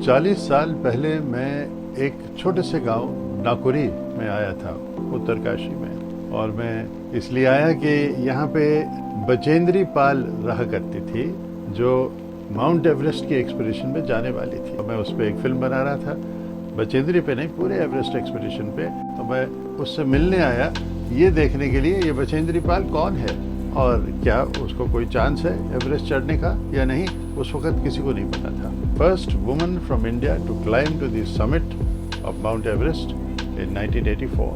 40 साल पहले मैं एक छोटे से गांव नाकुरी में आया था, उत्तरकाशी में। और मैं इसलिए आया कि यहाँ पे बचेंद्री पाल रहा करती थी, जो माउंट एवरेस्ट की एक्सपीडिशन में जाने वाली थी। तो मैं उस पर एक फिल्म बना रहा था, बचेंद्री पे नहीं, पूरे एवरेस्ट एक्सपीडिशन पे। तो मैं उससे मिलने आया ये देखने के लिए ये बचेंद्री पाल कौन है और क्या उसको कोई चांस है एवरेस्ट चढ़ने का या नहीं। उस वक्त किसी को नहीं पता था। First woman from India to climb to the summit of Mount Everest in 1984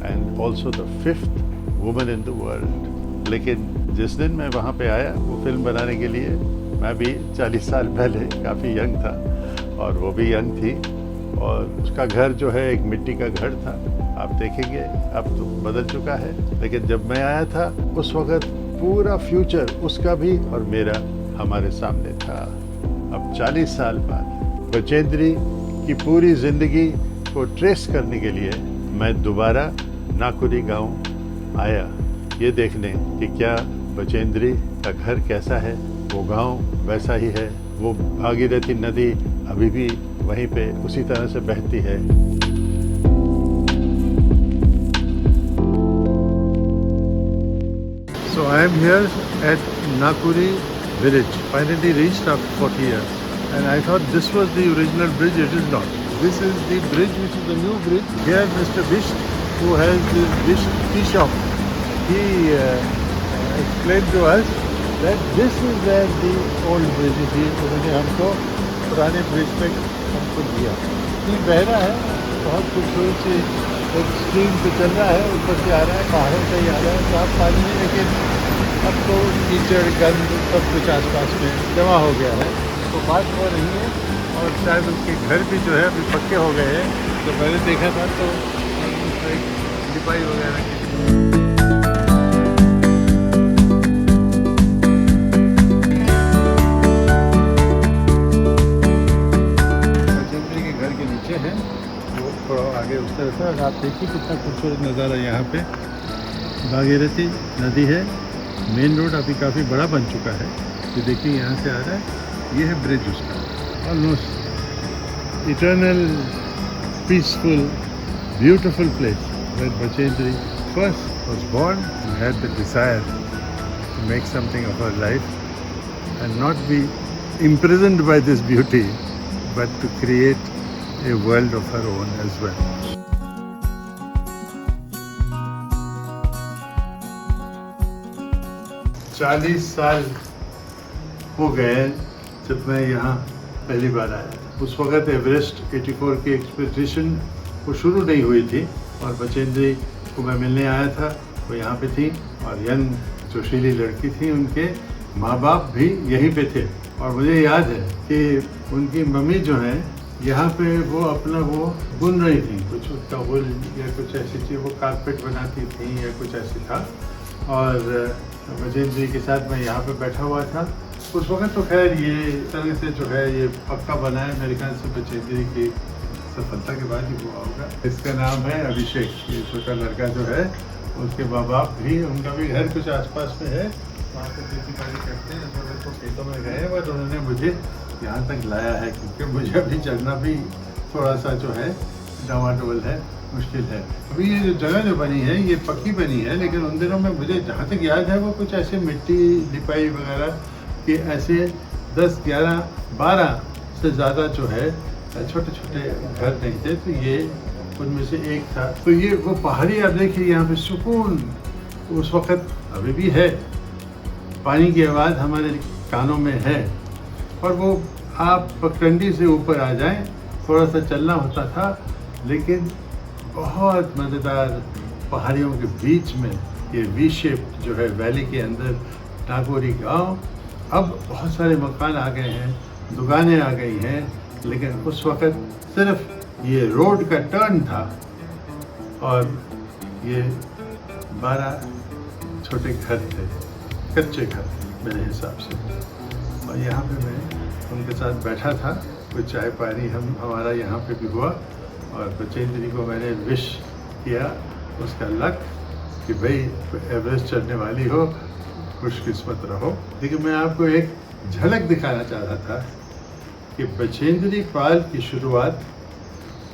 and also the 5th woman in the world. लेकिन जिस दिन मैं वहाँ पे आया वो फिल्म बनाने के लिए, मैं भी 40 साल पहले काफ़ी यंग था और वो भी यंग थी। और उसका घर जो है एक मिट्टी का घर था, आप देखेंगे अब तो बदल चुका है। लेकिन जब मैं आया था उस वक्त पूरा फ्यूचर उसका भी और मेरा हमारे सामने था। अब 40 साल बाद बचेंद्री की पूरी जिंदगी को ट्रेस करने के लिए मैं दोबारा नाकुरी गांव आया, ये देखने कि क्या बचेंद्री का घर कैसा है, वो गांव वैसा ही है, वो भागीरथी नदी अभी भी वहीं पे उसी तरह से बहती है। So I am here at Nakuri village. Finally reached after 40 years, and I thought this was the original bridge. It is not. This is the bridge, which is the new bridge. Here, Mr. Bisht, who has this Bisht tea shop, he explained to us that this is where the old bridge is. उन्होंने हमको पुराने bridge पे हमको दिया। ये बहरा है, बहुत खूबसूरत सी एक स्ट्रीम पे चल रहा है, ऊपर से आ रहा है, पहाड़ों से ही आ रहा है, साफ पानी में। लेकिन अब तो कीचड़ गंद सब कुछ आसपास में जमा हो गया है, तो बात हो रही है। और शायद उनके घर भी जो है अभी पक्के हो गए हैं। तो मैंने देखा था तो लिपाई वगैरह की। है वो थोड़ा आगे उस तरह से। और आप देखिए कितना खूबसूरत नज़ारा यहाँ पे। भागीरथी नदी है, मेन रोड अभी काफ़ी बड़ा बन चुका है। तो देखिए यहाँ से आ रहा है, ये है ब्रिज उसका। Almost eternal peaceful beautiful place where Bachendri first was born and had the desire to make something of her life and not be imprisoned by this beauty, but to create a world of her own as well. चालीस साल हो गए जब मैं यहाँ पहली बार आया। उस वक़्त एवरेस्ट 84 की एक्सपीडिशन वो शुरू नहीं हुई थी और बचेंद्री को मैं मिलने आया था, वो यहाँ पे थी और यंग जोशीली लड़की थी। उनके माँ बाप भी यहीं पे थे और मुझे याद है कि उनकी मम्मी जो है यहाँ पे वो अपना वो बुन रही थी, कुछ टॉवल या कुछ ऐसी चीज़, वो कारपेट बनाती थी या कुछ ऐसी था। और बचेंद्री के साथ मैं यहाँ पे बैठा हुआ था। उस वक्त तो खैर ये तरह से जो है ये पक्का बना है, मेरे ख्याल से बचेंद्री की सफलता के बाद ही हुआ होगा। इसका नाम है अभिषेक। ये छोटा लड़का जो है उसके माँ बाप भी, उनका भी घर कुछ आसपास में है, वहाँ पे खेती बाड़ी करते हैं। तो खेतों में गए बट उन्होंने मुझे यहाँ तक लाया है क्योंकि मुझे अभी चढ़ना भी थोड़ा सा जो है डावाडोल है, मुश्किल है। अभी ये जो जगह जो बनी है ये पक्की बनी है, लेकिन उन दिनों में मुझे जहाँ तक याद है वो कुछ ऐसे मिट्टी लिपाई वगैरह के ऐसे 10, 11, 12 से ज़्यादा जो है छोटे छोटे घर नहीं थे। तो ये उनमें से एक था। तो ये वो पहाड़ी आप देखिए, यहाँ पे सुकून उस वक़्त अभी भी है, पानी की आवाज़ हमारे कानों में है। और वो आप पगडंडी से ऊपर आ जाएं, थोड़ा सा चलना होता था, लेकिन बहुत मज़ेदार पहाड़ियों के बीच में ये वी शेप जो है वैली के अंदर नाकुरी गांव। अब बहुत सारे मकान आ गए हैं, दुकानें आ गई हैं, लेकिन उस वक़्त सिर्फ ये रोड का टर्न था और ये 12 छोटे घर थे, कच्चे घर मेरे हिसाब से। और यहाँ पे मैं उनके साथ बैठा था, कुछ चाय पानी हमारा यहाँ पे भी हुआ। और बचेंद्री को मैंने विश किया उसका लक कि भाई एवरेस्ट चढ़ने वाली हो, खुशकिस्मत रहो। लेकिन मैं आपको एक झलक दिखाना चाह रहा था कि कि बचेंद्री पाल की शुरुआत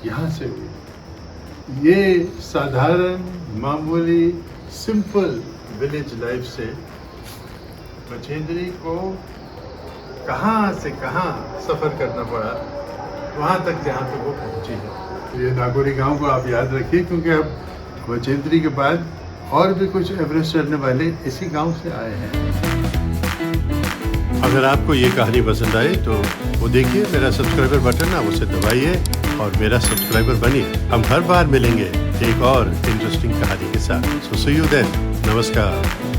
यहाँ से हुई। ये साधारण मामूली सिंपल विलेज लाइफ से बचेंद्री को कहाँ से कहाँ सफ़र करना पड़ा, वहाँ तक जहाँ पे वो पहुँची है। ये नागौरी गांव को आप याद रखिए, क्योंकि अब बचेंद्री के बाद और भी कुछ एवरेस्ट चढ़ने वाले इसी गांव से आए हैं। अगर आपको ये कहानी पसंद आई तो वो देखिए, मेरा सब्सक्राइबर बटन है, उसे दबाइए और मेरा सब्सक्राइबर बनिए। हम हर बार मिलेंगे एक और इंटरेस्टिंग कहानी के साथ। सो सी यू देन। नमस्कार।